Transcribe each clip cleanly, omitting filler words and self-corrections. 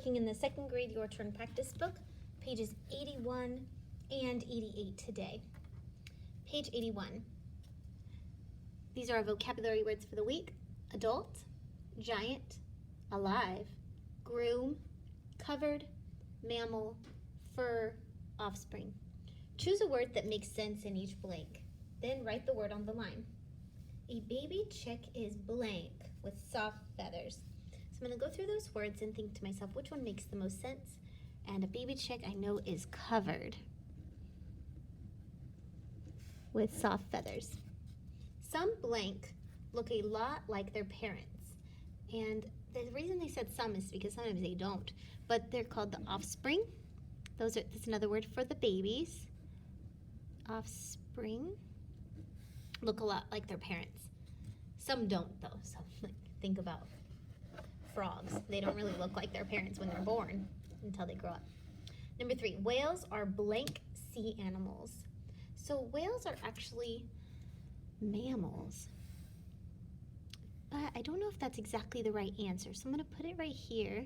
looking in the second grade Your Turn practice book, pages 81 and 88 today. Page 81. These are our vocabulary words for the week: adult, giant, alive, groom, covered, mammal, fur, offspring. Choose a word that makes sense in each blank. Then write the word on the line. A baby chick is blank with soft feathers. So I'm going to go through those words and think to myself, which one makes the most sense? And a baby chick I know is covered with soft feathers. Some blank look a lot like their parents. And the reason they said some is because sometimes they don't. But they're called the offspring. That's another word for the babies. Offspring look a lot like their parents. Some don't though. So think about frogs. They don't really look like their parents when they're born until they grow up. Number 3, whales are blank sea animals. So whales are actually mammals. But I don't know if that's exactly the right answer. So I'm going to put it right here.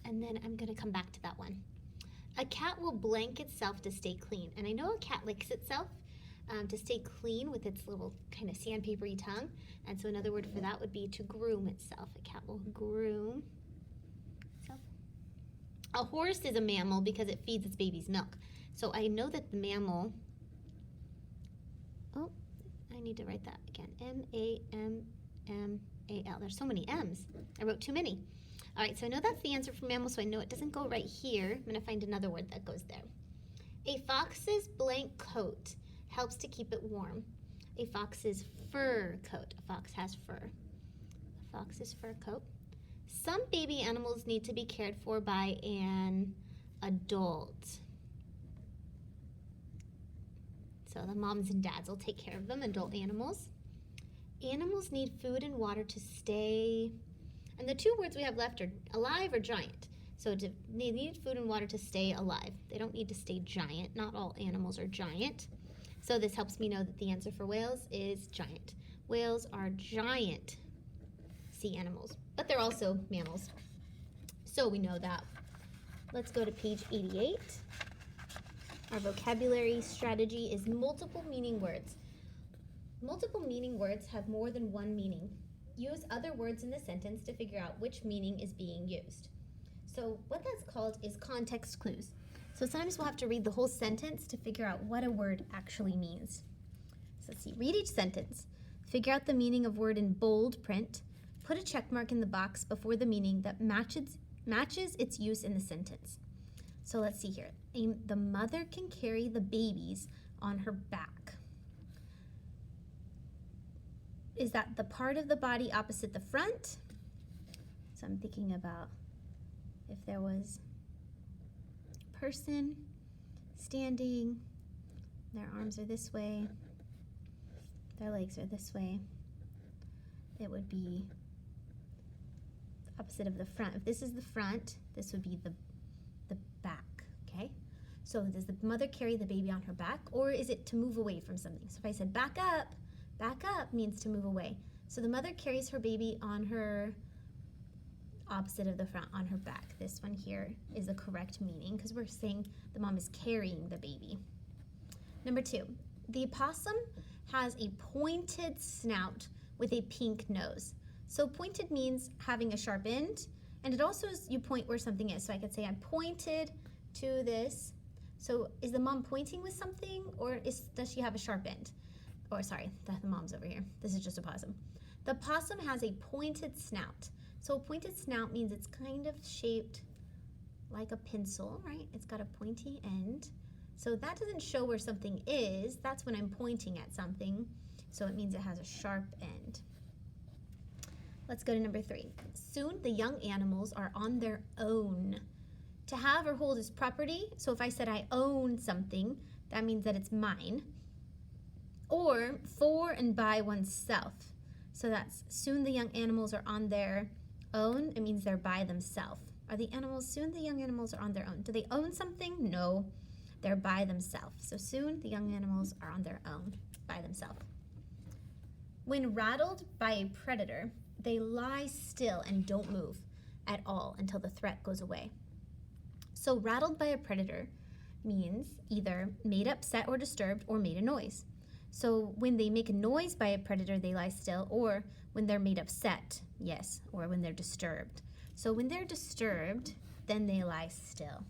And then I'm going to come back to that one. A cat will blank itself to stay clean. And I know a cat licks itself to stay clean with its little kind of sandpapery tongue. And so another word for that would be to groom itself. A cat will groom itself. A horse is a mammal because it feeds its baby's milk. So I know that the mammal, oh, I need to write that again. M-A-M-M-A-L. There's so many M's. I wrote too many. All right, so I know that's the answer for mammal, so I know it doesn't go right here. I'm going to find another word that goes there. A fox's blank coat helps to keep it warm. A fox's fur coat. A fox has fur. A fox's fur coat. Some baby animals need to be cared for by an adult. So the moms and dads will take care of them, adult animals. Animals need food and water to stay. And the two words we have left are alive or giant. So they need food and water to stay alive. They don't need to stay giant. Not all animals are giant. So this helps me know that the answer for whales is giant. Whales are giant sea animals, but they're also mammals. So we know that. Let's go to page 88. Our vocabulary strategy is multiple meaning words. Multiple meaning words have more than one meaning. Use other words in the sentence to figure out which meaning is being used. So what that's called is context clues. So sometimes we'll have to read the whole sentence to figure out what a word actually means. So let's see, read each sentence. Figure out the meaning of word in bold print. Put a check mark in the box before the meaning that matches its use in the sentence. So let's see here. The mother can carry the babies on her back. Is that the part of the body opposite the front? So I'm thinking about if there was a person standing, their arms are this way, their legs are this way, it would be the opposite of the front. If this is the front, this would be the back, okay? So does the mother carry the baby on her back, or is it to move away from something? So if I said back up means to move away. So the mother carries her baby on her opposite of the front, on her back. This one here is the correct meaning because we're saying the mom is carrying the baby. Number 2, the opossum has a pointed snout with a pink nose. So pointed means having a sharp end, and it also is you point where something is. So I could say I pointed to this. So is the mom pointing with something, or does she have a sharp end? Or sorry, the mom's over here. This is just a possum. The possum has a pointed snout. So a pointed snout means it's kind of shaped like a pencil, right? It's got a pointy end. So that doesn't show where something is. That's when I'm pointing at something. So it means it has a sharp end. Let's go to number 3. Soon the young animals are on their own. To have or hold is property. So if I said I own something, that means that it's mine. Or for and by oneself. So that's soon the young animals are on their own. It means they're by themselves. Are the animals, soon the young animals are on their own. Do they own something? No, they're by themselves. So soon the young animals are on their own, by themselves. When rattled by a predator, they lie still and don't move at all until the threat goes away. So rattled by a predator means either made upset or disturbed or made a noise. So when they make a noise by a predator, they lie still, or when they're made upset, yes, or when they're disturbed. So when they're disturbed, then they lie still.